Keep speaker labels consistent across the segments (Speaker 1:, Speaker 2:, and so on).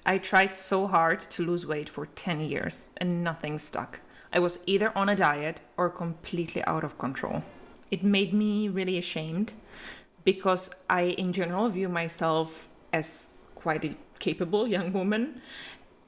Speaker 1: I tried so hard to lose weight for 10 years and nothing stuck. I was either on a diet or completely out of control. It made me really ashamed because I, in general, view myself as quite a capable young woman.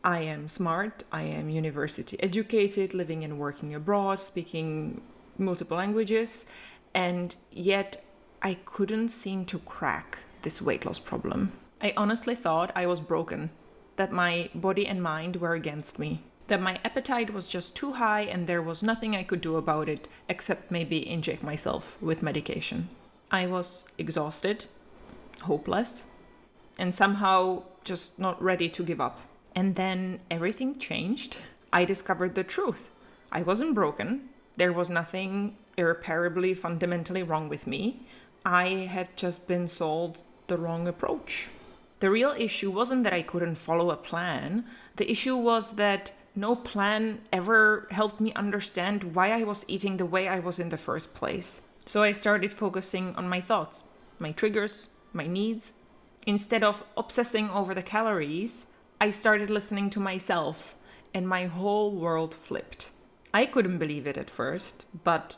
Speaker 1: I am smart, I am university educated, living and working abroad, speaking multiple languages, and yet I couldn't seem to crack this weight loss problem. I honestly thought I was broken, that my body and mind were against me, that my appetite was just too high and there was nothing I could do about it except maybe inject myself with medication. I was exhausted, hopeless, and somehow just not ready to give up. And then everything changed. I discovered the truth. I wasn't broken. There was nothing irreparably, fundamentally wrong with me. I had just been sold the wrong approach. The real issue wasn't that I couldn't follow a plan. The issue was that no plan ever helped me understand why I was eating the way I was in the first place. So I started focusing on my thoughts, my triggers, my needs. Instead of obsessing over the calories, I started listening to myself, and my whole world flipped. I couldn't believe it at first, but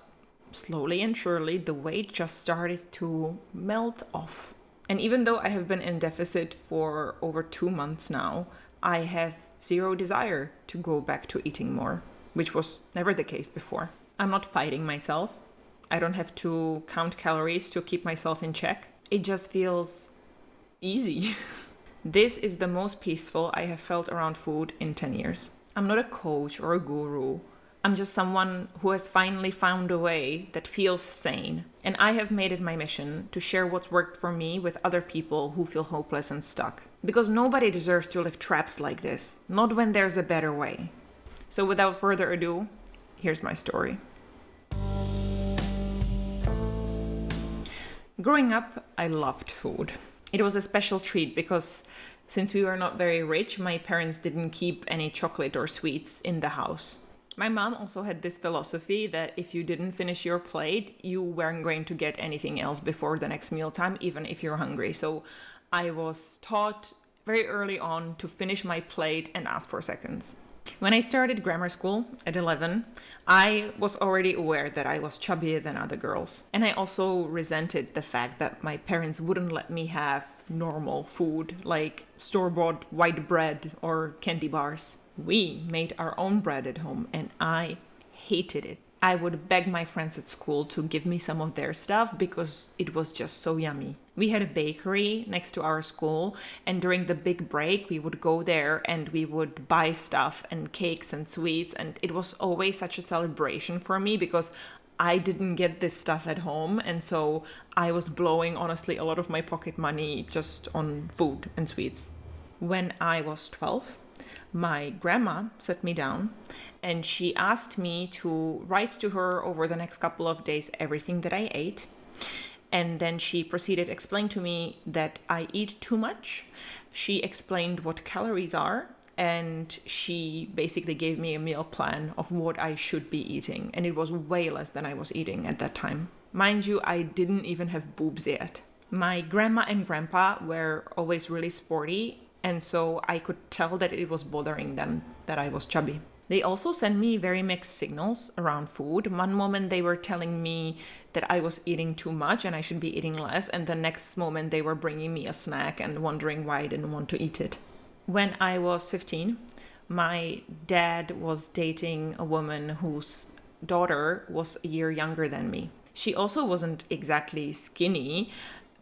Speaker 1: slowly and surely the weight just started to melt off. And even though I have been in deficit for over 2 months now, I have zero desire to go back to eating more, which was never the case before. I'm not fighting myself. I don't have to count calories to keep myself in check. It just feels easy. This is the most peaceful I have felt around food in 10 years. I'm not a coach or a guru. I'm just someone who has finally found a way that feels sane. And I have made it my mission to share what's worked for me with other people who feel hopeless and stuck. Because nobody deserves to live trapped like this. Not when there's a better way. So without further ado, here's my story. Growing up, I loved food. It was a special treat because since we were not very rich, my parents didn't keep any chocolate or sweets in the house. My mom also had this philosophy that if you didn't finish your plate, you weren't going to get anything else before the next mealtime, even if you're hungry. So I was taught very early on to finish my plate and ask for seconds. When I started grammar school at 11, I was already aware that I was chubbier than other girls. And I also resented the fact that my parents wouldn't let me have normal food like store-bought white bread or candy bars. We made our own bread at home and I hated it. I would beg my friends at school to give me some of their stuff because it was just so yummy. We had a bakery next to our school, and during the big break we would go there and we would buy stuff and cakes and sweets, and it was always such a celebration for me because I didn't get this stuff at home, and so I was blowing honestly a lot of my pocket money just on food and sweets. When I was 12, my grandma sat me down and she asked me to write to her over the next couple of days everything that I ate. And then she proceeded to explain to me that I eat too much. She explained what calories are, and she basically gave me a meal plan of what I should be eating. And it was way less than I was eating at that time. Mind you, I didn't even have boobs yet. My grandma and grandpa were always really sporty, and so I could tell that it was bothering them that I was chubby. They also sent me very mixed signals around food. One moment they were telling me that I was eating too much and I should be eating less, and the next moment they were bringing me a snack and wondering why I didn't want to eat it. When I was 15, my dad was dating a woman whose daughter was a year younger than me. She also wasn't exactly skinny,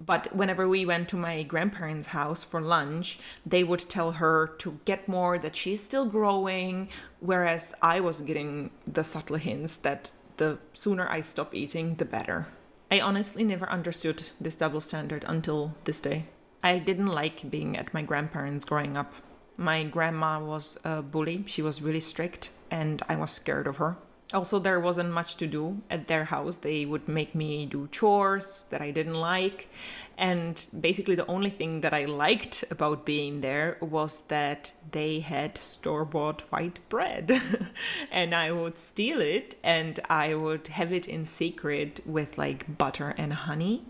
Speaker 1: but whenever we went to my grandparents' house for lunch, they would tell her to get more, that she's still growing, whereas I was getting the subtle hints that the sooner I stop eating, the better. I honestly never understood this double standard until this day. I didn't like being at my grandparents' growing up. My grandma was a bully. She was really strict, and I was scared of her. Also, there wasn't much to do at their house. They would make me do chores that I didn't like. And basically the only thing that I liked about being there was that they had store-bought white bread. And I would steal it and I would have it in secret with like butter and honey.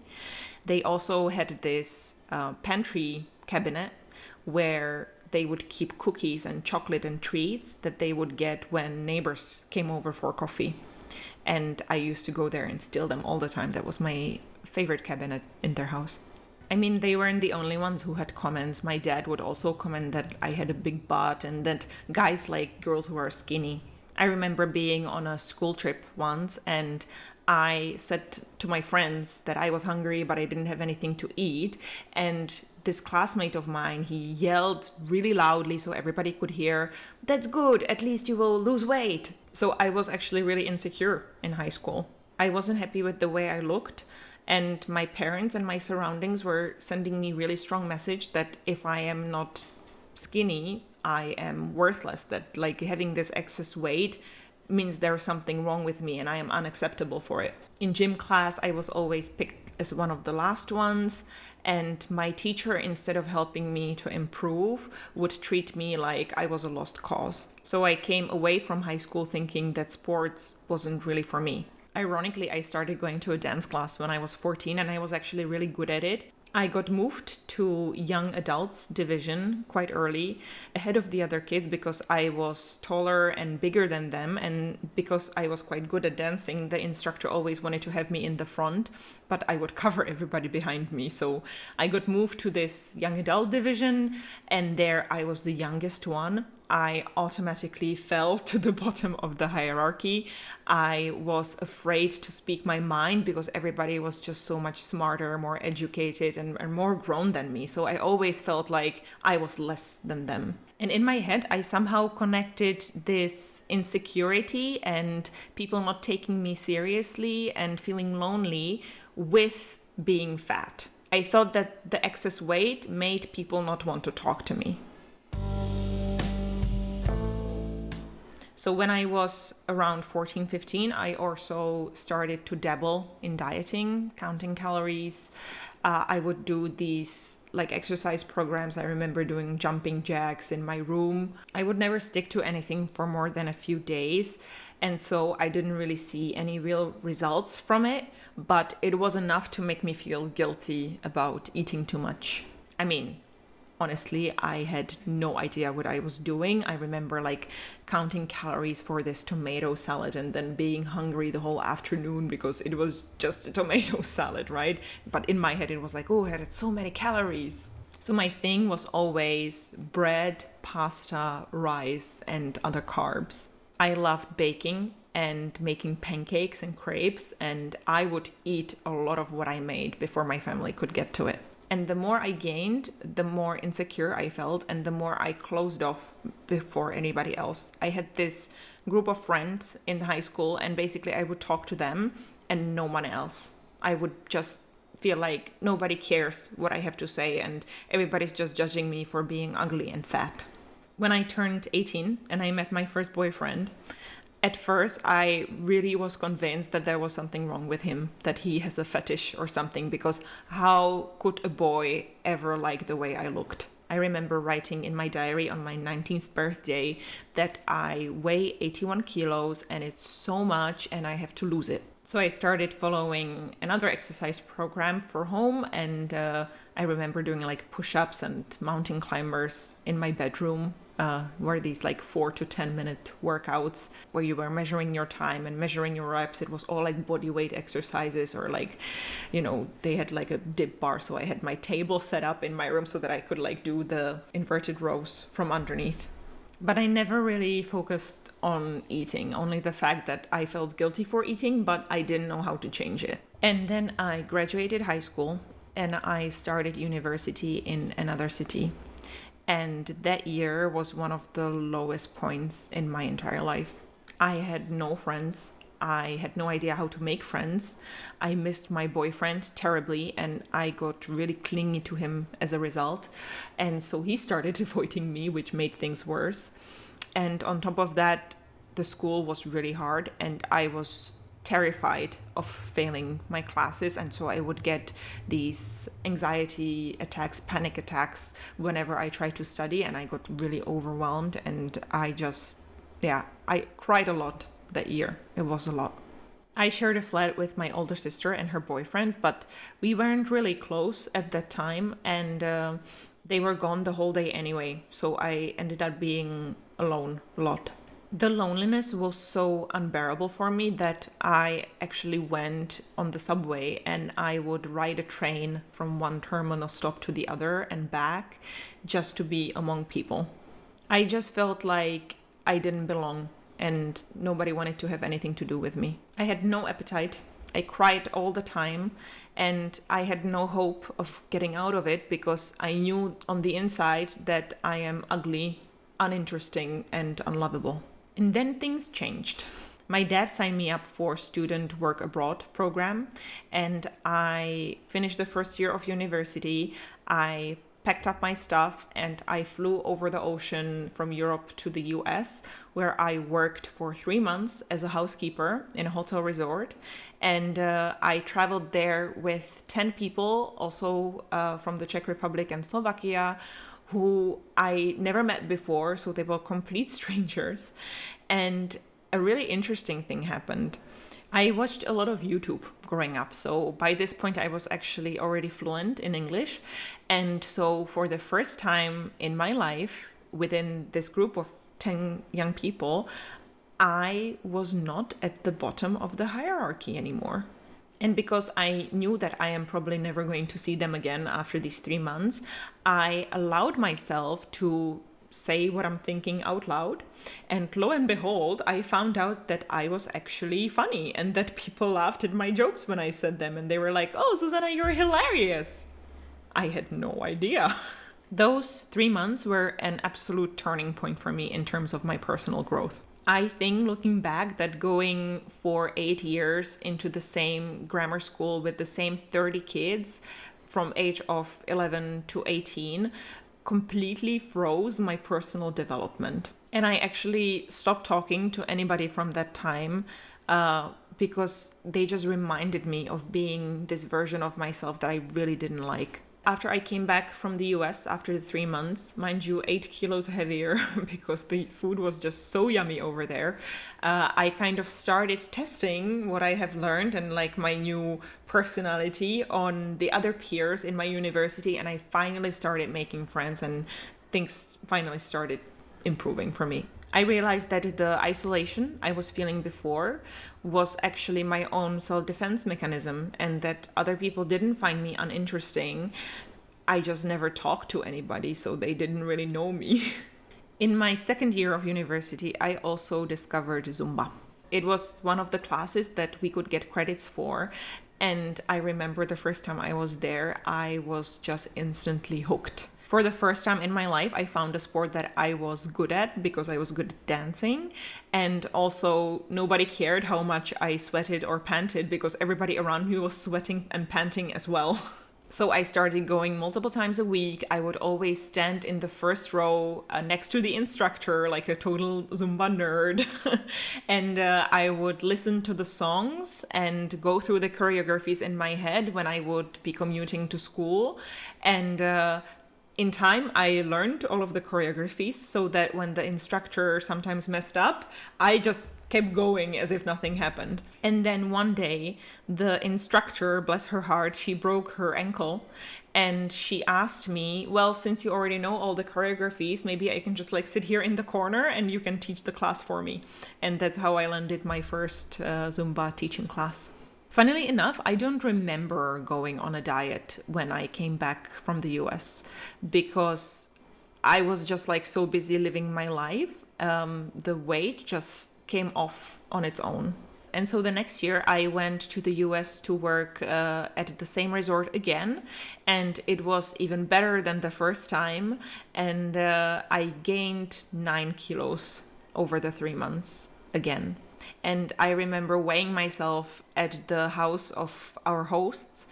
Speaker 1: They also had this pantry cabinet where they would keep cookies and chocolate and treats that they would get when neighbors came over for coffee. And I used to go there and steal them all the time. That was my favorite cabinet in their house. I mean, they weren't the only ones who had comments. My dad would also comment that I had a big butt and that guys like girls who are skinny. I remember being on a school trip once and I said to my friends that I was hungry, but I didn't have anything to eat. And this classmate of mine, he yelled really loudly so everybody could hear, "That's good, at least you will lose weight." So I was actually really insecure in high school. I wasn't happy with the way I looked. And my parents and my surroundings were sending me really strong message that if I am not skinny, I am worthless, that like having this excess weight means there's something wrong with me and I am unacceptable for it. In gym class, I was always picked as one of the last ones, and my teacher, instead of helping me to improve, would treat me like I was a lost cause. So I came away from high school thinking that sports wasn't really for me. Ironically, I started going to a dance class when I was 14 and I was actually really good at it. I got moved to young adults division quite early, ahead of the other kids because I was taller and bigger than them, and because I was quite good at dancing, the instructor always wanted to have me in the front, but I would cover everybody behind me. So I got moved to this young adult division, and there I was the youngest one. I automatically fell to the bottom of the hierarchy. I was afraid to speak my mind because everybody was just so much smarter, more educated, and more grown than me. So I always felt like I was less than them. And in my head, I somehow connected this insecurity and people not taking me seriously and feeling lonely with being fat. I thought that the excess weight made people not want to talk to me. So when I was around 14, 15, I also started to dabble in dieting, counting calories. I would do these like exercise programs. I remember doing jumping jacks in my room. I would never stick to anything for more than a few days. And so I didn't really see any real results from it, but it was enough to make me feel guilty about eating too much. I mean, honestly, I had no idea what I was doing. I remember like counting calories for this tomato salad and then being hungry the whole afternoon because it was just a tomato salad, right? But in my head, it was like, oh, it had so many calories. So my thing was always bread, pasta, rice, and other carbs. I loved baking and making pancakes and crepes, and I would eat a lot of what I made before my family could get to it. And the more I gained, the more insecure I felt and the more I closed off before anybody else. I had this group of friends in high school and basically I would talk to them and no one else. I would just feel like nobody cares what I have to say and everybody's just judging me for being ugly and fat. When I turned 18 and I met my first boyfriend, at first, I really was convinced that there was something wrong with him, that he has a fetish or something, because how could a boy ever like the way I looked? I remember writing in my diary on my 19th birthday that I weigh 81 kilos and it's so much and I have to lose it. So I started following another exercise program for home, and I remember doing like push-ups and mountain climbers in my bedroom. Were these like 4 to 10 minute workouts where you were measuring your time and measuring your reps. It was all like body weight exercises, or like, you know, they had like a dip bar. So I had my table set up in my room so that I could like do the inverted rows from underneath. But I never really focused on eating, only the fact that I felt guilty for eating, but I didn't know how to change it. And then I graduated high school and I started university in another city. And that year was one of the lowest points in my entire life. I had no friends. I had no idea how to make friends. I missed my boyfriend terribly and I got really clingy to him as a result. And so he started avoiding me, which made things worse. And on top of that, the school was really hard and I was terrified of failing my classes, and so I would get these anxiety attacks, panic attacks whenever I tried to study, and I got really overwhelmed, and I cried a lot that year. It was a lot. I shared a flat with my older sister and her boyfriend, but we weren't really close at that time, and They were gone the whole day anyway, so I ended up being alone a lot. The loneliness was so unbearable for me that I actually went on the subway and I would ride a train from one terminal stop to the other and back just to be among people. I just felt like I didn't belong and nobody wanted to have anything to do with me. I had no appetite. I cried all the time and I had no hope of getting out of it because I knew on the inside that I am ugly, uninteresting, and unlovable. And then things changed. My dad signed me up for student work abroad program and I finished the first year of university. I packed up my stuff and I flew over the ocean from Europe to the US, where I worked for 3 months as a housekeeper in a hotel resort. And I traveled there with 10 people, also from the Czech Republic and Slovakia, who I never met before, so they were complete strangers. And a really interesting thing happened. I watched a lot of YouTube growing up, so by this point I was actually already fluent in English. And so for the first time in my life, within this group of 10 young people, I was not at the bottom of the hierarchy anymore. And because I knew that I am probably never going to see them again after these 3 months, I allowed myself to say what I'm thinking out loud. And lo and behold, I found out that I was actually funny and that people laughed at my jokes when I said them. And they were like, "Oh, Susanna, you're hilarious." I had no idea. Those 3 months were an absolute turning point for me in terms of my personal growth. I think looking back that going for 8 years into the same grammar school with the same 30 kids from age of 11 to 18 completely froze my personal development. And I actually stopped talking to anybody from that time because they just reminded me of being this version of myself that I really didn't like. After I came back from the US after the 3 months, mind you, 8 kilos heavier because the food was just so yummy over there, I kind of started testing what I have learned and like my new personality on the other peers in my university. And I finally started making friends and things finally started improving for me. I realized that the isolation I was feeling before was actually my own self-defense mechanism and that other people didn't find me uninteresting. I just never talked to anybody, so they didn't really know me. In my second year of university, I also discovered Zumba. It was one of the classes that we could get credits for. And I remember the first time I was there, I was just instantly hooked. For the first time in my life, I found a sport that I was good at because I was good at dancing. And also nobody cared how much I sweated or panted because everybody around me was sweating and panting as well. So I started going multiple times a week. I would always stand in the first row next to the instructor like a total Zumba nerd. And I would listen to the songs and go through the choreographies in my head when I would be commuting to school. And in time, I learned all of the choreographies so that when the instructor sometimes messed up, I just kept going as if nothing happened. And then one day, the instructor, bless her heart, she broke her ankle and she asked me, "Well, since you already know all the choreographies, maybe I can just like sit here in the corner and you can teach the class for me." And that's how I landed my first Zumba teaching class. Funnily enough, I don't remember going on a diet when I came back from the US because I was just like so busy living my life. The weight just came off on its own. And so the next year I went to the US to work at the same resort again. And it was even better than the first time. And I gained 9 kilos over the 3 months again. And I remember weighing myself at the house of our hosts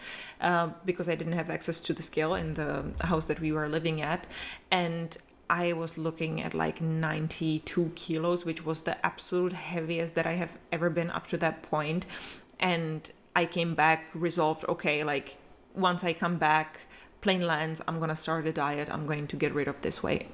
Speaker 1: because I didn't have access to the scale in the house that we were living at. And I was looking at like 92 kilos, which was the absolute heaviest that I have ever been up to that point. And I came back resolved, okay, like once I come back, plane lands, I'm going to start a diet. I'm going to get rid of this weight.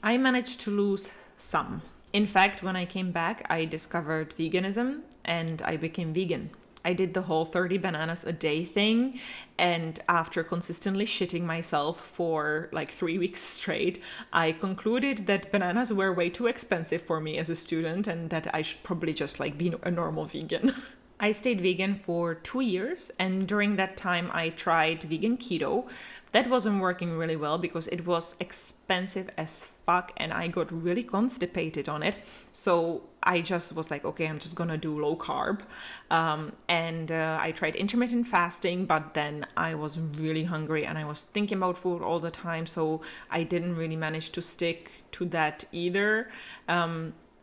Speaker 1: I managed to lose some. In fact, when I came back, I discovered veganism and I became vegan. I did the whole 30 bananas a day thing. And after consistently shitting myself for like 3 weeks straight, I concluded that bananas were way too expensive for me as a student and that I should probably just like be a normal vegan. I stayed vegan for 2 years, and during that time I tried vegan keto. That wasn't working really well because it was expensive as fuck and I got really constipated on it. So I just was like, okay, I'm just gonna do low carb. And I tried intermittent fasting, but then I was really hungry and I was thinking about food all the time. So I didn't really manage to stick to that either.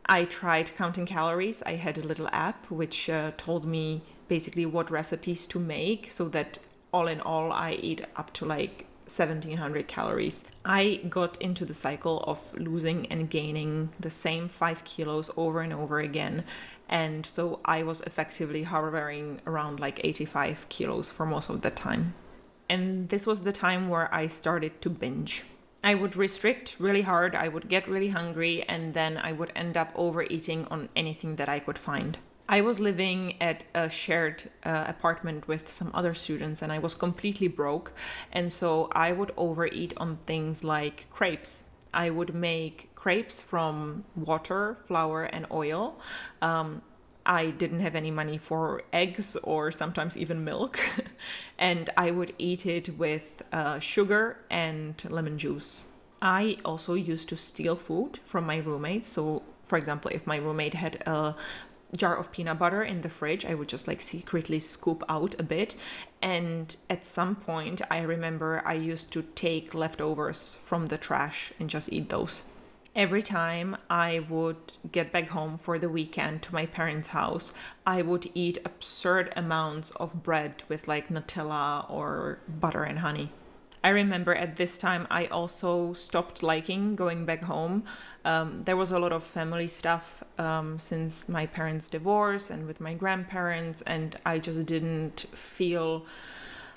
Speaker 1: I tried counting calories. I had a little app which told me basically what recipes to make so that all in all I eat up to like 1700 calories. I got into the cycle of losing and gaining the same 5 kilos over and over again. And so I was effectively hovering around like 85 kilos for most of the time. And this was the time where I started to binge. I would restrict really hard, I would get really hungry, and then I would end up overeating on anything that I could find. I was living at a shared apartment with some other students and I was completely broke. And so I would overeat on things like crepes. I would make crepes from water, flour, and oil. I didn't have any money for eggs or sometimes even milk. And I would eat it with sugar and lemon juice. I also used to steal food from my roommates. So, for example, if my roommate had a jar of peanut butter in the fridge, I would just like secretly scoop out a bit. And at some point, I remember I used to take leftovers from the trash and just eat those. Every time I would get back home for the weekend to my parents' house, I would eat absurd amounts of bread with like Nutella or butter and honey. I remember at this time I also stopped liking going back home. There was a lot of family stuff since my parents' divorce and with my grandparents, and I just didn't feel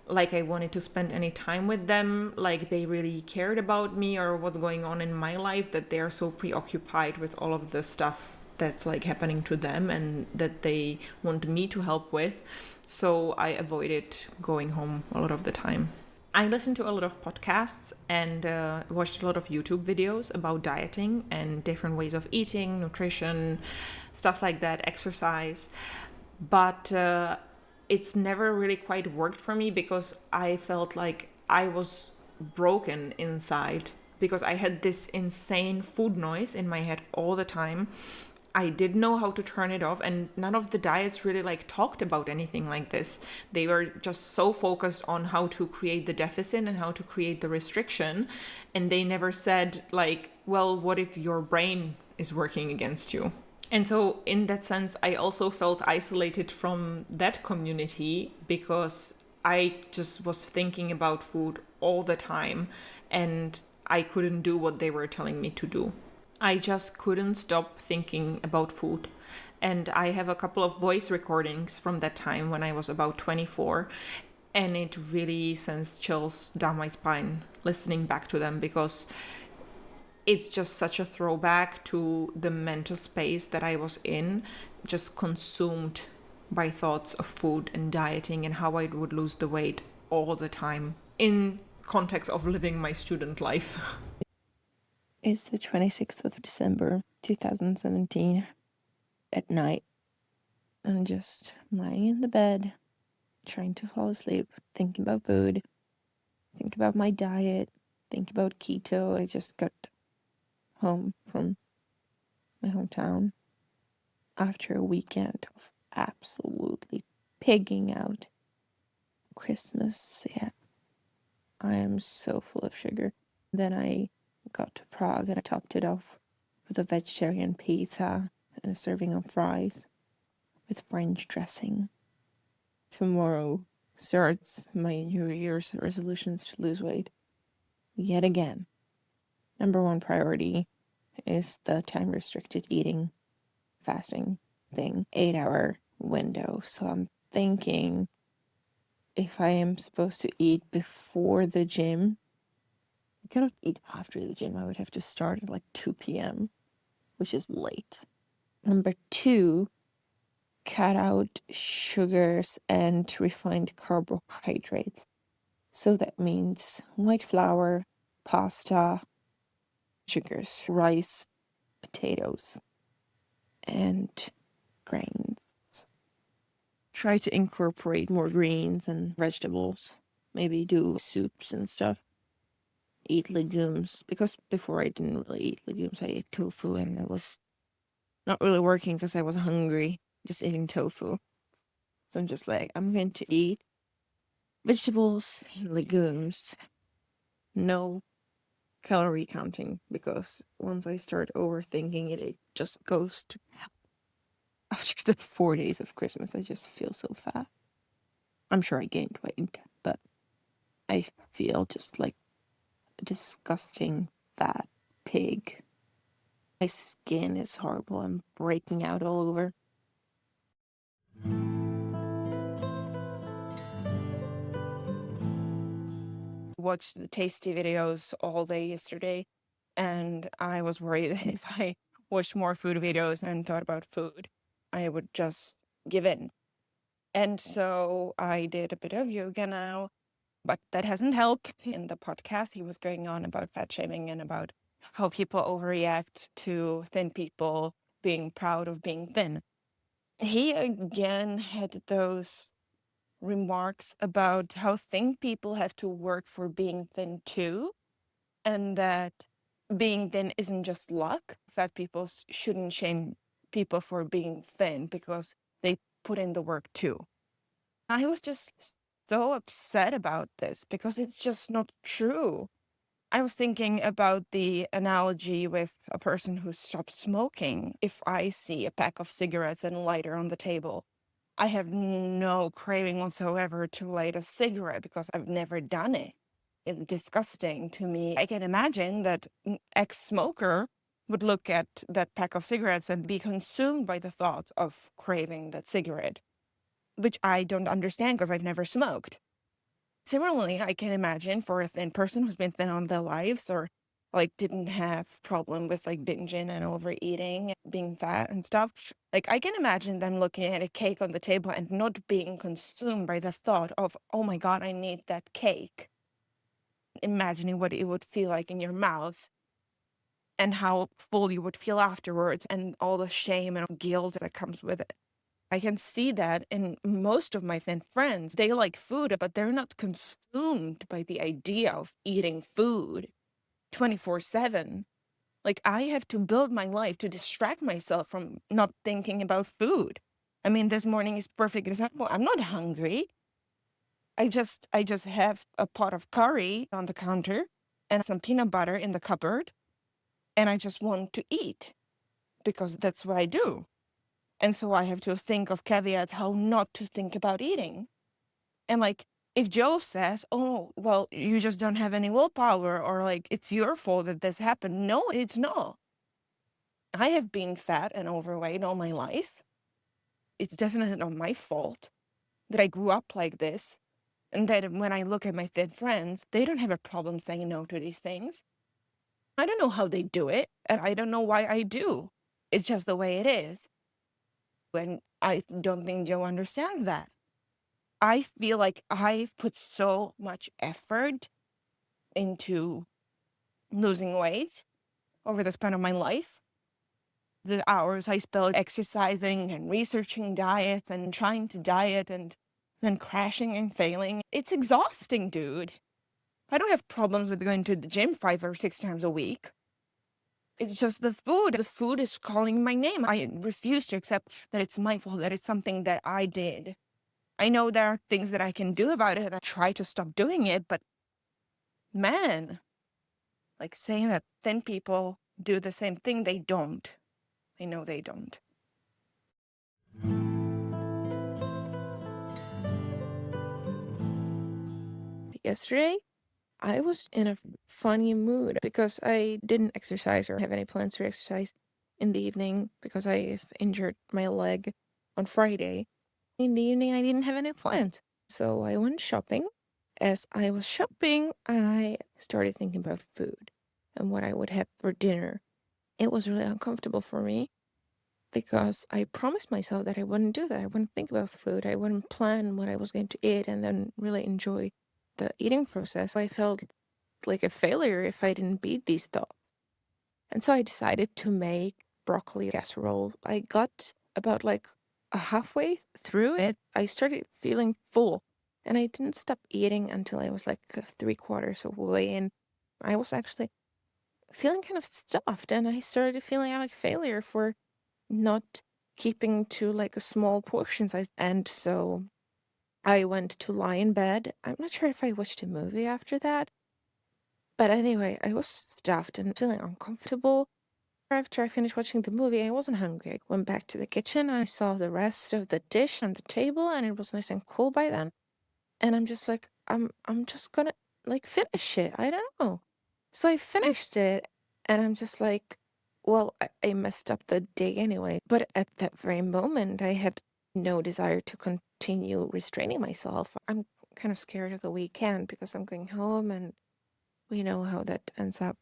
Speaker 1: like I wanted to spend any time with them, like they really cared about me or what's going on in my life, that they are so preoccupied with all of the stuff that's like happening to them and that they want me to help with. So I avoided going home a lot of the time. I listened to a lot of podcasts and watched a lot of YouTube videos about dieting and different ways of eating, nutrition, stuff like that, exercise. But it's never really quite worked for me because I felt like I was broken inside because I had this insane food noise in my head all the time. I didn't know how to turn it off, and none of the diets really like talked about anything like this. They were just so focused on how to create the deficit and how to create the restriction, and they never said like, well, what if your brain is working against you? And so in that sense, I also felt isolated from that community because I just was thinking about food all the time and I couldn't do what they were telling me to do. I just couldn't stop thinking about food. And I have a couple of voice recordings from that time when I was about 24. And it really sends chills down my spine listening back to them because it's just such a throwback to the mental space that I was in, just consumed by thoughts of food and dieting and how I would lose the weight all the time in context of living my student life.
Speaker 2: It's the 26th of December, 2017, at night. I'm just lying in the bed, trying to fall asleep, thinking about food, think about my diet, think about keto. I just got home from my hometown after a weekend of absolutely pigging out. Christmas, yeah. I am so full of sugar. Then I got to Prague and I topped it off with a vegetarian pizza and a serving of fries with French dressing. Tomorrow starts my New Year's resolutions to lose weight. Yet again. Number one priority is the time restricted eating, fasting thing, 8-hour window. So I'm thinking if I am supposed to eat before the gym, I cannot eat after the gym. I would have to start at like 2 p.m., which is late. Number two, cut out sugars and refined carbohydrates. So that means white flour, pasta, sugars, rice, potatoes, and grains. Try to incorporate more greens and vegetables. Maybe do soups and stuff. Eat legumes, because before I didn't really eat legumes. I ate tofu and it was not really working because I was hungry just eating tofu. So I'm just like, I'm going to eat vegetables, legumes, no calorie counting, because once I start overthinking it, it just goes to hell. After the 4 days of Christmas, I just feel so fat. I'm sure I gained weight, but I feel just like a disgusting fat pig. My skin is horrible. I'm breaking out all over. Watched the tasty videos all day yesterday, and I was worried that if I watched more food videos and thought about food, I would just give in. And so I did a bit of yoga now, but that hasn't helped. In the podcast, he was going on about fat shaming and about how people overreact to thin people being proud of being thin. He again had those remarks about how thin people have to work for being thin too, and that being thin isn't just luck. Fat people shouldn't shame people for being thin because they put in the work too. I was just so upset about this because it's just not true. I was thinking about the analogy with a person who stopped smoking. If I see a pack of cigarettes and a lighter on the table, I have no craving whatsoever to light a cigarette because I've never done it. It's disgusting to me. I can imagine that an ex-smoker would look at that pack of cigarettes and be consumed by the thought of craving that cigarette, which I don't understand because I've never smoked. Similarly, I can imagine for a thin person who's been thin all their lives, or like didn't have problem with like binging and overeating, being fat and stuff. Like I can imagine them looking at a cake on the table and not being consumed by the thought of, oh my God, I need that cake. Imagining what it would feel like in your mouth and how full you would feel afterwards and all the shame and guilt that comes with it. I can see that in most of my thin friends. They like food, but they're not consumed by the idea of eating food 24/7. Like I have to build my life to distract myself from not thinking about food. I mean, this morning is perfect example. I'm not hungry. I just have a pot of curry on the counter and some peanut butter in the cupboard, and I just want to eat because that's what I do. And so I have to think of caveats how not to think about eating. And like, if Joe says, oh, well, you just don't have any willpower, or like, it's your fault that this happened. No, it's not. I have been fat and overweight all my life. It's definitely not my fault that I grew up like this. And that when I look at my thin friends, they don't have a problem saying no to these things. I don't know how they do it, and I don't know why I do. It's just the way it is. And I don't think Joe understands that. I feel like I've put so much effort into losing weight over the span of my life. The hours I spent exercising and researching diets and trying to diet and then crashing and failing. It's exhausting, dude. I don't have problems with going to the gym 5 or 6 times a week. It's just the food. The food is calling my name. I refuse to accept that it's my fault, that it's something that I did. I know there are things that I can do about it, and I try to stop doing it, but man, like saying that thin people do the same thing, they don't. I know they don't. Yesterday, I was in a funny mood because I didn't exercise or have any plans to exercise in the evening because I've injured my leg on Friday. In the evening, I didn't have any plans. So I went shopping. As I was shopping, I started thinking about food and what I would have for dinner. It was really uncomfortable for me. because I promised myself that I wouldn't do that. I wouldn't think about food. I wouldn't plan what I was going to eat and then really enjoy the eating process. I felt like a failure if I didn't beat these thoughts. And so I decided to make broccoli casserole. I got about like a halfway through it, I started feeling full. And I didn't stop eating until I was like 3/4 of the way in. I was actually feeling kind of stuffed, and I started feeling like failure for not keeping to like a small portion size. And so I went to lie in bed. I'm not sure if I watched a movie after that. But anyway, I was stuffed and feeling uncomfortable. After I finished watching the movie, I wasn't hungry. I went back to the kitchen. I saw the rest of the dish on the table, and it was nice and cool by then. And I'm just like, I'm just gonna like finish it. I don't know. So I finished it, and I'm just like, well, I messed up the day anyway. But at that very moment, I had no desire to continue restraining myself. I'm kind of scared of the weekend because I'm going home, and we know how that ends up.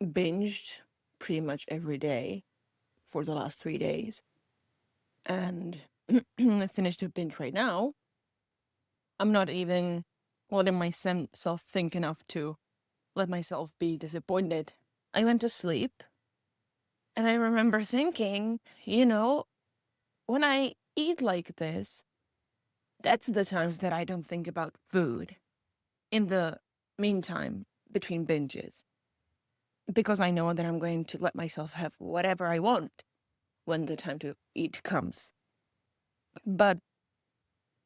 Speaker 2: Binged pretty much every day for the last 3 days. And I finished a binge right now. I'm not even letting myself think enough to let myself be disappointed. I went to sleep, and I remember thinking, when I eat like this, that's the times that I don't think about food in the meantime between binges. Because I know that I'm going to let myself have whatever I want when the time to eat comes. But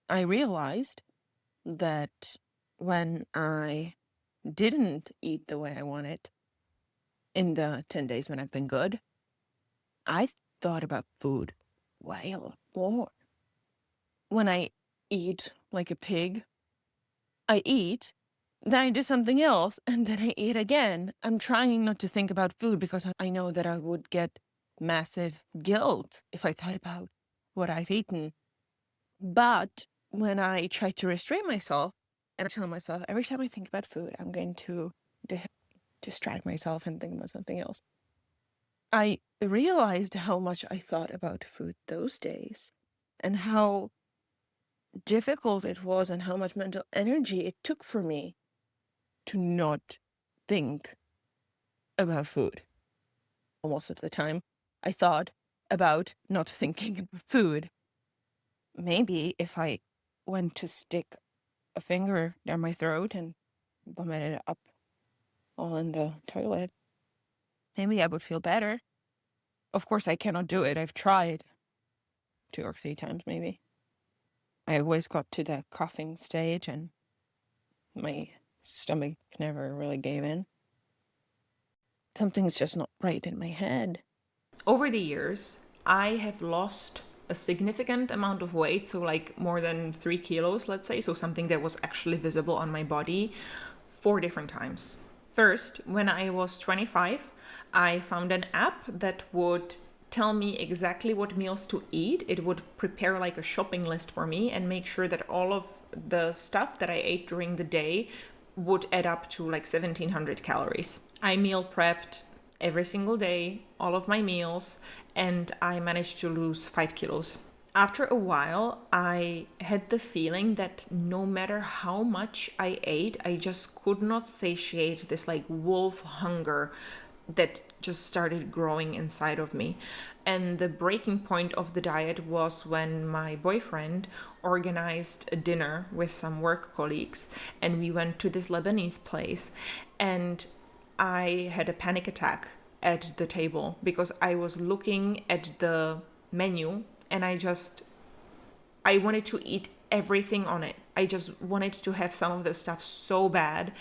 Speaker 2: I realized that when I didn't eat the way I wanted in the 10 days when I've been good, I thought about food way a lot more. When I eat like a pig, I eat, then I do something else, and then I eat again. I'm trying not to think about food because I know that I would get massive guilt if I thought about what I've eaten. But when I try to restrain myself, and I tell myself every time I think about food, I'm going to distract myself and think about something else, I realized how much I thought about food those days and how difficult it was and how much mental energy it took for me to not think about food. Most of the time, I thought about not thinking about food. Maybe if I went to stick a finger down my throat and vomited it up all in the toilet, maybe I would feel better. Of course, I cannot do it. I've tried 2 or 3 times, maybe. I always got to the coughing stage and my stomach never really gave in. Something's just not right in my head.
Speaker 1: Over the years, I have lost a significant amount of weight, so like more than 3 kilos, let's say, so something that was actually visible on my body 4 different times. First, when I was 25, I found an app that would tell me exactly what meals to eat. It would prepare like a shopping list for me and make sure that all of the stuff that I ate during the day would add up to like 1700 calories. I meal prepped every single day, all of my meals, and I managed to lose 5 kilos. After a while, I had the feeling that no matter how much I ate, I just could not satiate this like wolf hunger that just started growing inside of me. And the breaking point of the diet was when my boyfriend organized a dinner with some work colleagues, and we went to this Lebanese place, and I had a panic attack at the table because I was looking at the menu and I wanted to eat everything on it. I just wanted to have some of the stuff so bad,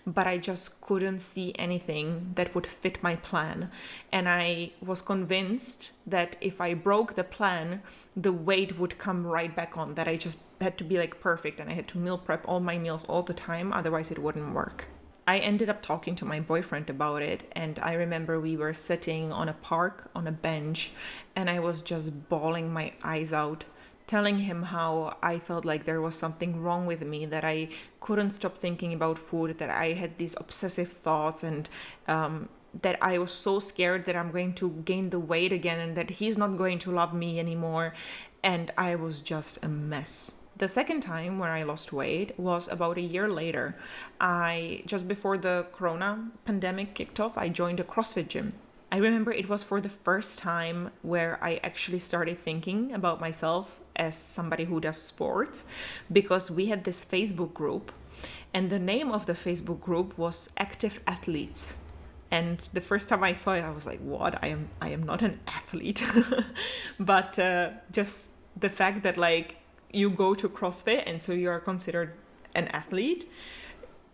Speaker 1: but I just couldn't see anything that would fit my plan. And I was convinced that if I broke the plan, the weight would come right back on, that I just had to be like perfect and I had to meal prep all my meals all the time, otherwise it wouldn't work. I ended up talking to my boyfriend about it, and I remember we were sitting on a park on a bench, and I was just bawling my eyes out telling him how I felt like there was something wrong with me, that I couldn't stop thinking about food, that I had these obsessive thoughts, and that I was so scared that I'm going to gain the weight again and that he's not going to love me anymore. And I was just a mess. The second time when I lost weight was about a year later. Just before the corona pandemic kicked off, I joined a CrossFit gym. I remember it was for the first time where I actually started thinking about myself as somebody who does sports, because we had this Facebook group, and the name of the Facebook group was Active Athletes. And the first time I saw it, I was like, what? I am not an athlete. But just the fact that like you go to CrossFit and so you are considered an athlete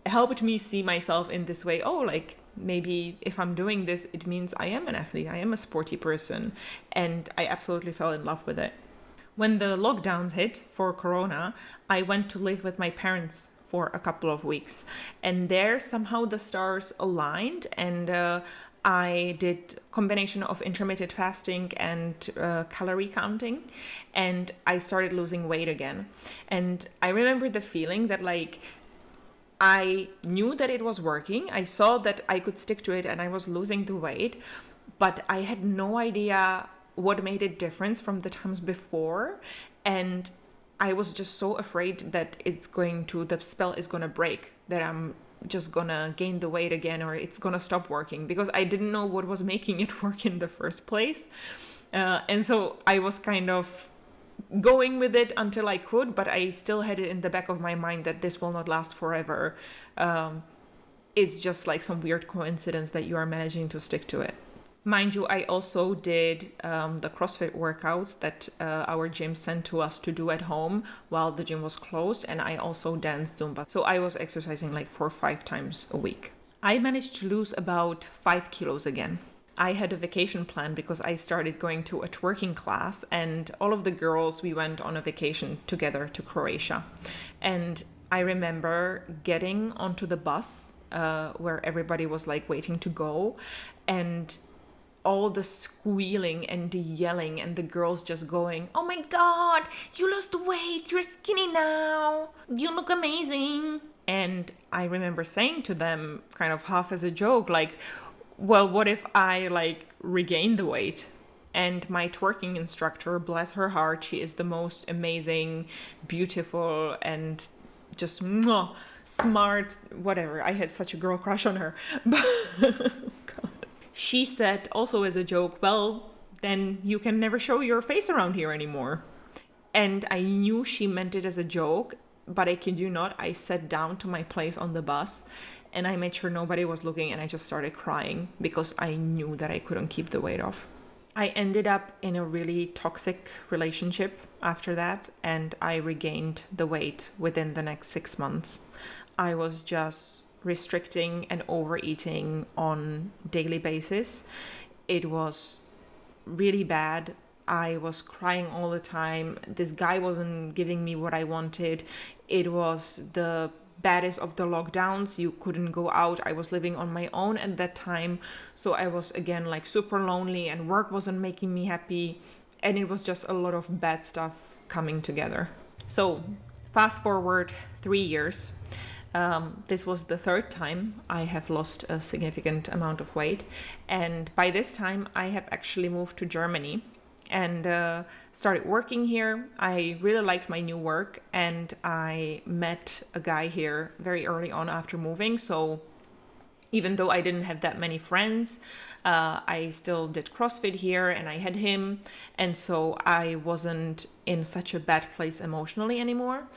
Speaker 1: helped me see myself in this way. Oh, like maybe if I'm doing this, it means I am an athlete. I am a sporty person. And I absolutely fell in love with it. When the lockdowns hit for Corona, I went to live with my parents for a couple of weeks. And there somehow the stars aligned, and I did combination of intermittent fasting and calorie counting, and I started losing weight again. And I remember the feeling that like I knew that it was working. I saw that I could stick to it and I was losing the weight, but I had no idea what made it different from the times before. And I was just so afraid that the spell is going to break, that I'm just going to gain the weight again, or it's going to stop working, because I didn't know what was making it work in the first place. And so I was kind of going with it until I could, but I still had it in the back of my mind that this will not last forever. It's just like some weird coincidence that you are managing to stick to it. Mind you, I also did the CrossFit workouts that our gym sent to us to do at home while the gym was closed, and I also danced Zumba. So I was exercising like 4 or 5 times a week. I managed to lose about 5 kilos again. I had a vacation plan because I started going to a twerking class, and all of the girls, we went on a vacation together to Croatia. And I remember getting onto the bus where everybody was like waiting to go, and all the squealing and the yelling and the girls just going, oh my God, you lost weight, you're skinny now, you look amazing. And I remember saying to them kind of half as a joke, like, well, what if I like regain the weight? And my twerking instructor, bless her heart, she is the most amazing, beautiful, and just smart, whatever. I had such a girl crush on her. She said also as a joke, well, then you can never show your face around here anymore. And I knew she meant it as a joke, but I kid you not, I sat down to my place on the bus and I made sure nobody was looking, and I just started crying because I knew that I couldn't keep the weight off. I ended up in a really toxic relationship after that, and I regained the weight within the next 6 months. I was just restricting and overeating on daily basis. It was really bad. I was crying all the time. This guy wasn't giving me what I wanted. It was the baddest of the lockdowns. You couldn't go out. I was living on my own at that time, so I was again like super lonely, and work wasn't making me happy, and it was just a lot of bad stuff coming together. So fast forward 3 years. This was the third time I have lost a significant amount of weight, and by this time I have actually moved to Germany and started working here. I really liked my new work, and I met a guy here very early on after moving. So even though I didn't have that many friends, I still did CrossFit here, and I had him, and so I wasn't in such a bad place emotionally anymore.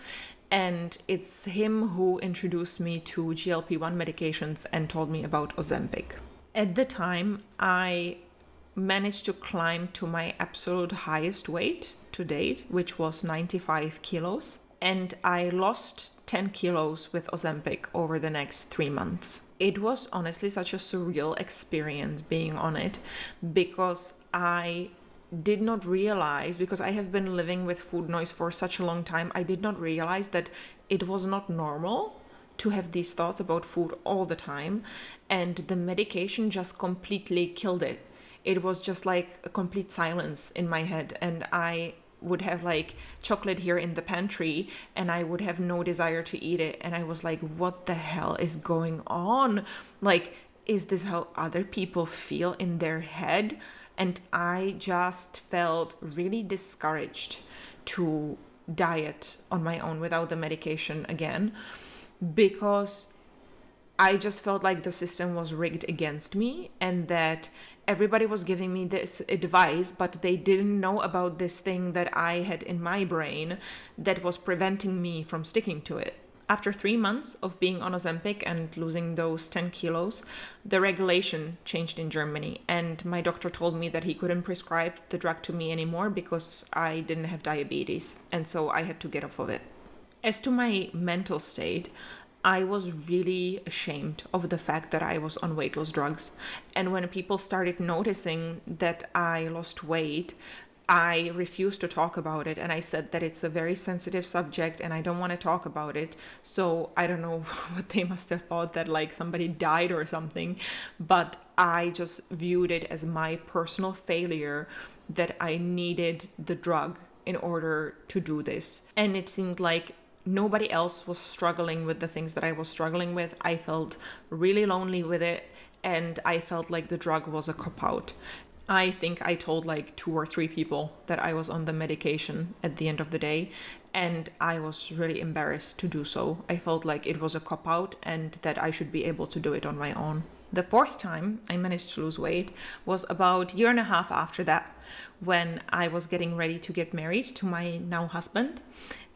Speaker 1: And it's him who introduced me to GLP-1 medications and told me about Ozempic. At the time, I managed to climb to my absolute highest weight to date, which was 95 kilos. And I lost 10 kilos with Ozempic over the next 3 months. It was honestly such a surreal experience being on it, because I did not realize, because I have been living with food noise for such a long time, I did not realize that it was not normal to have these thoughts about food all the time, and the medication just completely killed it. It was just like a complete silence in my head, and I would have like chocolate here in the pantry and I would have no desire to eat it. And I was like, what the hell is going on? Like, is this how other people feel in their head? And I just felt really discouraged to diet on my own without the medication again, because I just felt like the system was rigged against me and that everybody was giving me this advice, but they didn't know about this thing that I had in my brain that was preventing me from sticking to it. After 3 months of being on Ozempic and losing those 10 kilos, the regulation changed in Germany, and my doctor told me that he couldn't prescribe the drug to me anymore because I didn't have diabetes, and so I had to get off of it. As to my mental state, I was really ashamed of the fact that I was on weight loss drugs. And when people started noticing that I lost weight, I refused to talk about it. And I said that it's a very sensitive subject and I don't want to talk about it. So I don't know what they must have thought, that like somebody died or something. But I just viewed it as my personal failure, that I needed the drug in order to do this. And it seemed like nobody else was struggling with the things that I was struggling with. I felt really lonely with it, and I felt like the drug was a cop-out. I think I told like 2 or 3 people that I was on the medication at the end of the day, and I was really embarrassed to do so. I felt like it was a cop-out and that I should be able to do it on my own. The 4th time I managed to lose weight was about 1.5 years after that, when I was getting ready to get married to my now husband.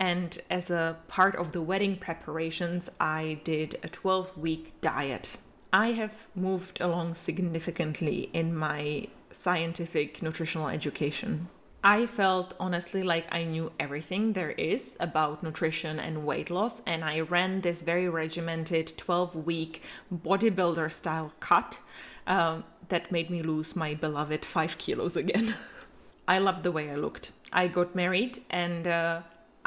Speaker 1: And as a part of the wedding preparations, I did a 12-week diet. I have moved along significantly in my scientific nutritional education. I felt honestly like I knew everything there is about nutrition and weight loss, and I ran this very regimented 12-week bodybuilder style cut that made me lose my beloved 5 kilos again. I loved the way I looked. I got married and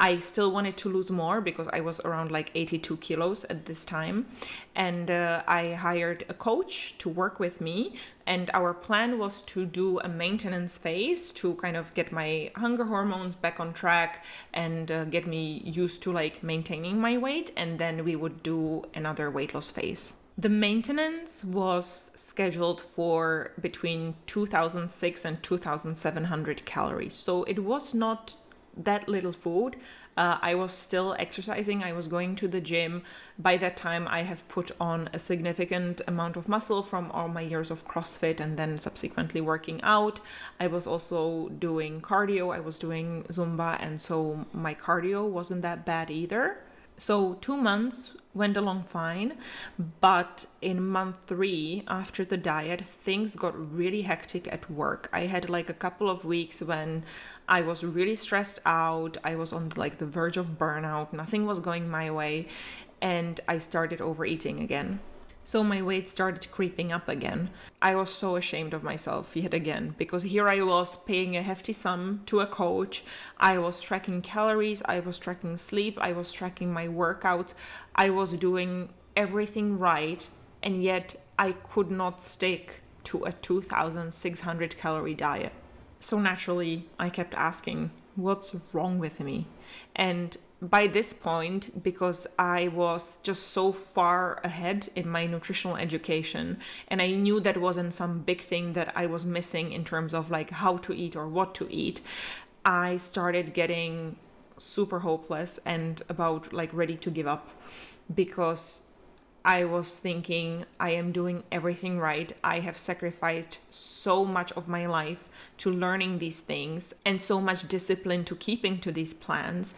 Speaker 1: I still wanted to lose more because I was around like 82 kilos at this time. And I hired a coach to work with me. And our plan was to do a maintenance phase to kind of get my hunger hormones back on track and get me used to like maintaining my weight. And then we would do another weight loss phase. The maintenance was scheduled for between 2,006 and 2,700 calories. So it was not that little food. I was still exercising. I was going to the gym. By that time, I have put on a significant amount of muscle from all my years of CrossFit and then subsequently working out. I was also doing cardio. I was doing Zumba. And so my cardio wasn't that bad either. So 2 months went along fine, but in month 3 after the diet, things got really hectic at work. I had like a couple of weeks when I was really stressed out. I was on like the verge of burnout. Nothing was going my way, and I started overeating again. So my weight started creeping up again. I was so ashamed of myself yet again, because here I was paying a hefty sum to a coach. I was tracking calories, I was tracking sleep, I was tracking my workouts. I was doing everything right, and yet I could not stick to a 2,600 calorie diet. So naturally, I kept asking, what's wrong with me? And by this point, because I was just so far ahead in my nutritional education, and I knew that wasn't some big thing that I was missing in terms of like how to eat or what to eat, I started getting super hopeless and about like ready to give up, because I was thinking I am doing everything right. I have sacrificed so much of my life to learning these things and so much discipline to keeping to these plans.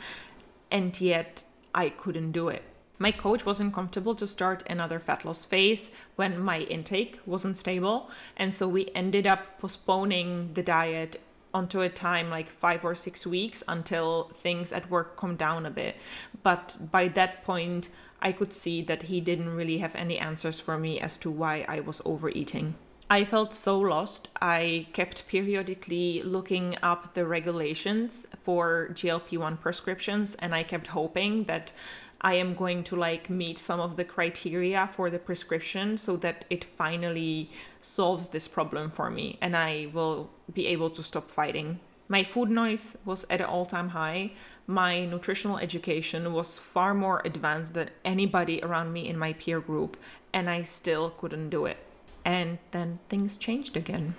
Speaker 1: And yet I couldn't do it. My coach wasn't comfortable to start another fat loss phase when my intake wasn't stable. And so we ended up postponing the diet onto a time like 5 or 6 weeks until things at work calmed down a bit. But by that point, I could see that he didn't really have any answers for me as to why I was overeating. I felt so lost. I kept periodically looking up the regulations for GLP-1 prescriptions, and I kept hoping that I am going to like meet some of the criteria for the prescription so that it finally solves this problem for me and I will be able to stop fighting. My food noise was at an all-time high. My nutritional education was far more advanced than anybody around me in my peer group, and I still couldn't do it. And then things changed again.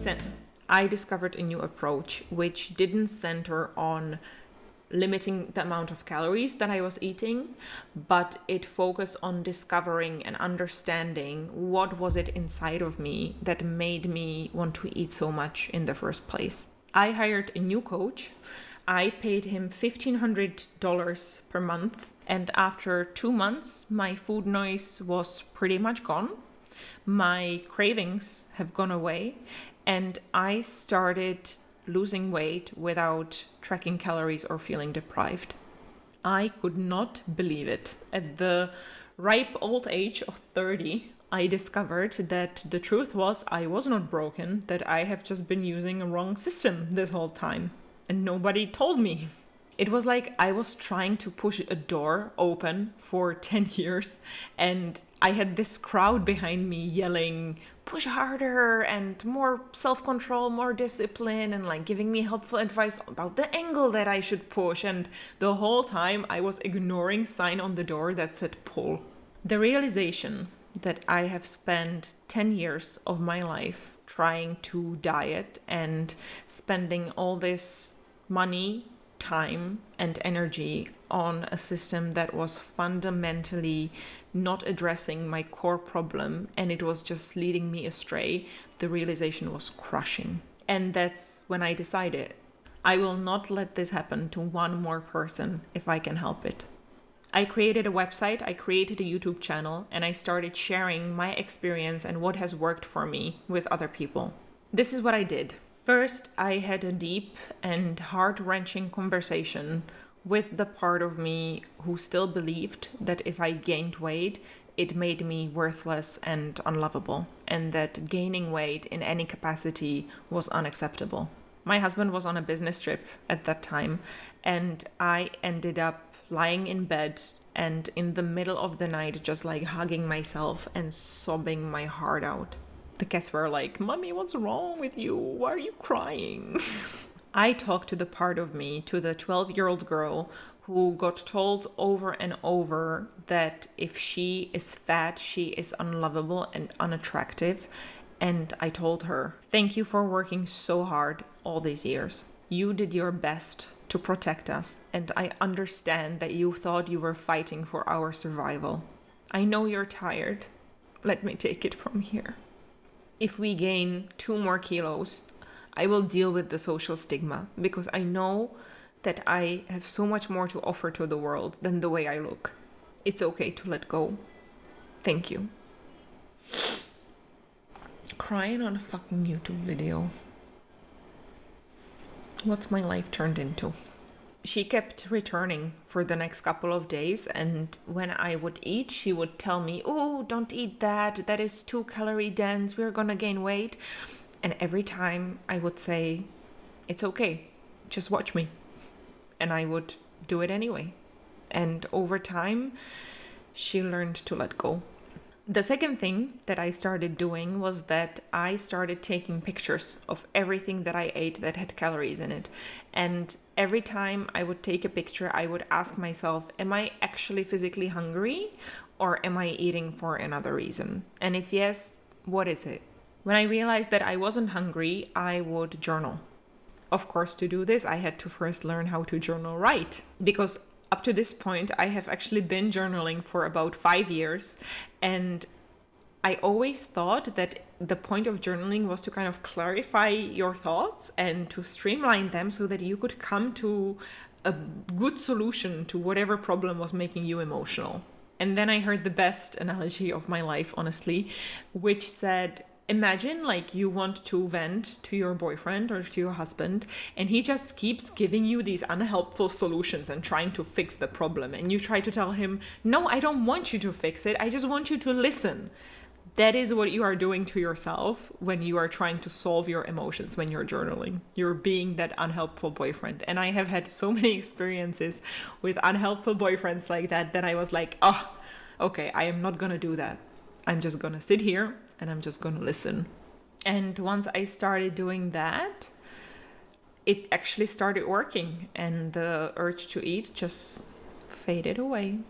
Speaker 1: Then I discovered a new approach which didn't center on limiting the amount of calories that I was eating, but it focused on discovering and understanding what was it inside of me that made me want to eat so much in the first place. I hired a new coach. I paid him $1,500 per month, and after 2 months, my food noise was pretty much gone. My cravings have gone away, and I started losing weight without tracking calories or feeling deprived. I could not believe it. At the ripe old age of 30, I discovered that the truth was I was not broken, that I have just been using a wrong system this whole time, and nobody told me. It was like I was trying to push a door open for 10 years, and I had this crowd behind me yelling, push harder and more self-control, more discipline, and like giving me helpful advice about the angle that I should push. And the whole time I was ignoring sign on the door that said pull. The realization that I have spent 10 years of my life trying to diet and spending all this money, time, and energy on a system that was fundamentally not addressing my core problem, and it was just leading me astray, the realization was crushing. And that's when I decided I will not let this happen to one more person if I can help it. I created a website, I created a YouTube channel, and I started sharing my experience and what has worked for me with other people. This is what I did. First, I had a deep and heart-wrenching conversation with the part of me who still believed that if I gained weight, it made me worthless and unlovable, and that gaining weight in any capacity was unacceptable. My husband was on a business trip at that time, and I ended up lying in bed and in the middle of the night just like hugging myself and sobbing my heart out. The cats were like, "Mommy, what's wrong with you? Why are you crying?" I talked to the part of me, to the 12-year-old girl who got told over and over that if she is fat, she is unlovable and unattractive. And I told her, thank you for working so hard all these years. You did your best to protect us, and I understand that you thought you were fighting for our survival. I know you're tired. Let me take it from here. If we gain 2 more kilos, I will deal with the social stigma, because I know that I have so much more to offer to the world than the way I look. It's okay to let go. Thank you. Crying on a fucking YouTube video. What's my life turned into? She kept returning for the next couple of days, and when I would eat, she would tell me, "Oh, don't eat that. That is too calorie dense. We're gonna gain weight." And every time I would say, "It's okay. Just watch me." And I would do it anyway. And over time, she learned to let go. The second thing that I started doing was that I started taking pictures of everything that I ate that had calories in it. And every time I would take a picture, I would ask myself, am I actually physically hungry, or am I eating for another reason? And if yes, what is it? When I realized that I wasn't hungry, I would journal. Of course, to do this, I had to first learn how to journal right, because up to this point, I have actually been journaling for about 5 years, and I always thought that the point of journaling was to kind of clarify your thoughts and to streamline them so that you could come to a good solution to whatever problem was making you emotional. And then I heard the best analogy of my life, honestly, which said, imagine like you want to vent to your boyfriend or to your husband, and he just keeps giving you these unhelpful solutions and trying to fix the problem. And you try to tell him, no, I don't want you to fix it. I just want you to listen. That is what you are doing to yourself when you are trying to solve your emotions when you're journaling. You're being that unhelpful boyfriend. And I have had so many experiences with unhelpful boyfriends like that I was like, oh, okay, I am not going to do that. I'm just going to sit here and I'm just going to listen. And once I started doing that, it actually started working, and the urge to eat just faded away.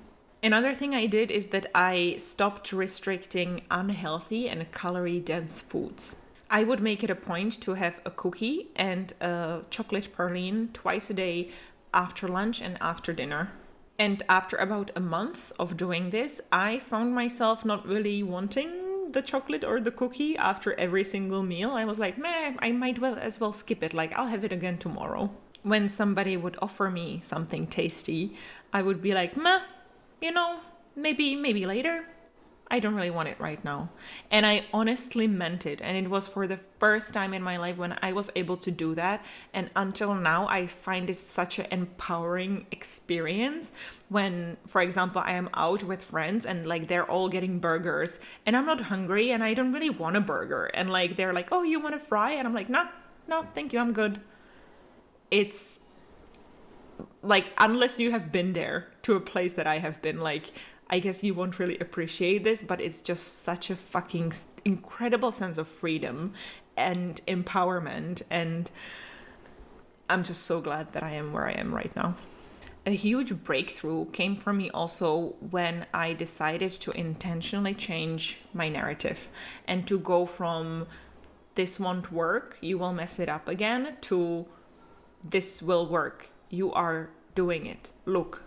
Speaker 1: Another thing I did is that I stopped restricting unhealthy and calorie-dense foods. I would make it a point to have a cookie and a chocolate praline twice a day after lunch and after dinner. And after about a month of doing this, I found myself not really wanting the chocolate or the cookie after every single meal. I was like, meh, I might as well skip it. Like, I'll have it again tomorrow. When somebody would offer me something tasty, I would be like, meh, maybe later. I don't really want it right now. And I honestly meant it. And it was for the first time in my life when I was able to do that. And until now, I find it such an empowering experience when, for example, I am out with friends and like they're all getting burgers and I'm not hungry and I don't really want a burger. And like they're like, oh, you want a fry? And I'm like, no, thank you. I'm good. It's like, unless you have been there to a place that I have been, like, I guess you won't really appreciate this, but it's just such a fucking incredible sense of freedom and empowerment. And I'm just so glad that I am where I am right now. A huge breakthrough came for me also when I decided to intentionally change my narrative and to go from this won't work, you will mess it up again, to this will work, you are doing it. Look.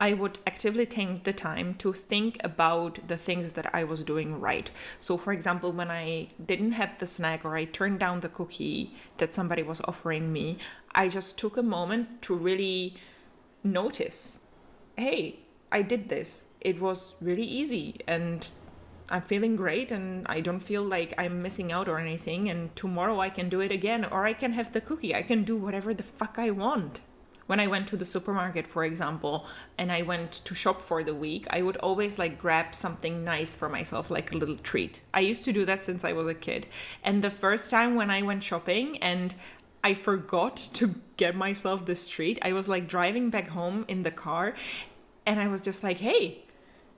Speaker 1: I would actively take the time to think about the things that I was doing right. So for example, when I didn't have the snack or I turned down the cookie that somebody was offering me, I just took a moment to really notice, hey, I did this. It was really easy and I'm feeling great and I don't feel like I'm missing out or anything. And tomorrow I can do it again, or I can have the cookie. I can do whatever the fuck I want. When I went to the supermarket, for example, and I went to shop for the week, I would always like grab something nice for myself, like a little treat. I used to do that since I was a kid. And the first time when I went shopping and I forgot to get myself this treat, I was like driving back home in the car and I was just like, hey,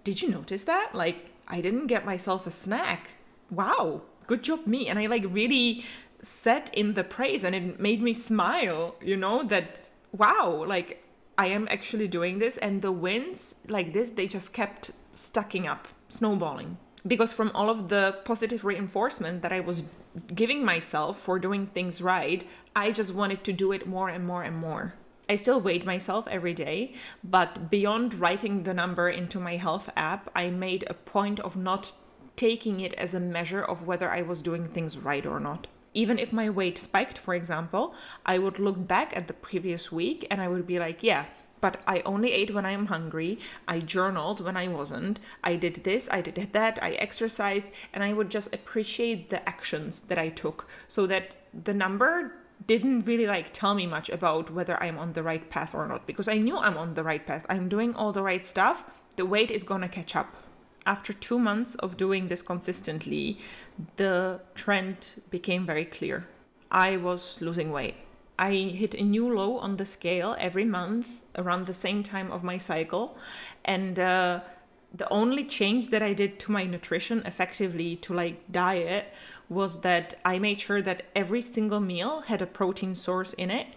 Speaker 1: did you notice that? Like, I didn't get myself a snack. Wow, good job me. And I like really sat in the praise and it made me smile, that wow, like I am actually doing this. And the wins like this, they just kept stacking up, snowballing. Because from all of the positive reinforcement that I was giving myself for doing things right, I just wanted to do it more and more and more. I still weighed myself every day, but beyond writing the number into my health app, I made a point of not taking it as a measure of whether I was doing things right or not. Even if my weight spiked, for example, I would look back at the previous week and I would be like, yeah, but I only ate when I'm hungry. I journaled when I wasn't. I did this, I did that, I exercised, and I would just appreciate the actions that I took so that the number didn't really like tell me much about whether I'm on the right path or not, because I knew I'm on the right path. I'm doing all the right stuff. The weight is gonna catch up. After 2 months of doing this consistently, the trend became very clear. I was losing weight. I hit a new low on the scale every month around the same time of my cycle. And the only change that I did to my nutrition effectively, to like diet, was that I made sure that every single meal had a protein source in it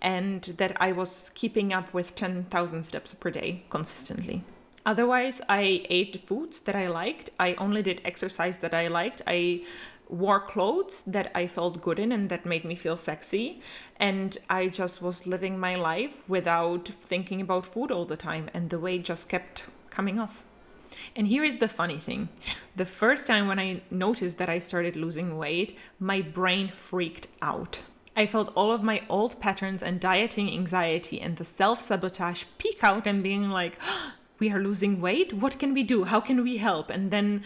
Speaker 1: and that I was keeping up with 10,000 steps per day consistently. Otherwise, I ate foods that I liked. I only did exercise that I liked. I wore clothes that I felt good in and that made me feel sexy. And I just was living my life without thinking about food all the time. And the weight just kept coming off. And here is the funny thing. The first time when I noticed that I started losing weight, my brain freaked out. I felt all of my old patterns and dieting anxiety and the self-sabotage peak out and being like, we are losing weight? What can we do? How can we help? And then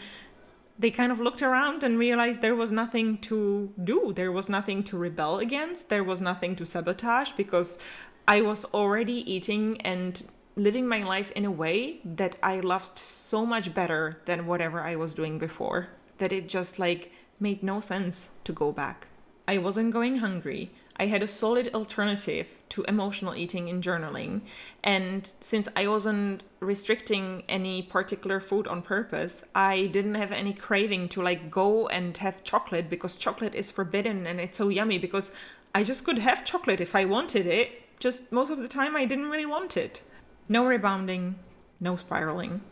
Speaker 1: they kind of looked around and realized there was nothing to do. There was nothing to rebel against. There was nothing to sabotage because I was already eating and living my life in a way that I loved so much better than whatever I was doing before, that it just like made no sense to go back. I wasn't going hungry. I had a solid alternative to emotional eating in journaling. And since I wasn't restricting any particular food on purpose, I didn't have any craving to like go and have chocolate because chocolate is forbidden and it's so yummy, because I just could have chocolate if I wanted it. Just most of the time I didn't really want it. No rebounding, no spiraling.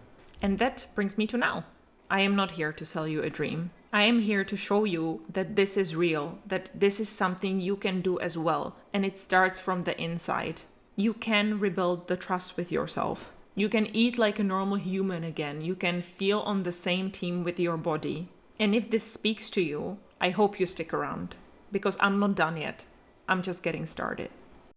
Speaker 1: And that brings me to now. I am not here to sell you a dream. I am here to show you that this is real, that this is something you can do as well, and it starts from the inside. You can rebuild the trust with yourself. You can eat like a normal human again. You can feel on the same team with your body. And if this speaks to you, I hope you stick around, because I'm not done yet. I'm just getting started.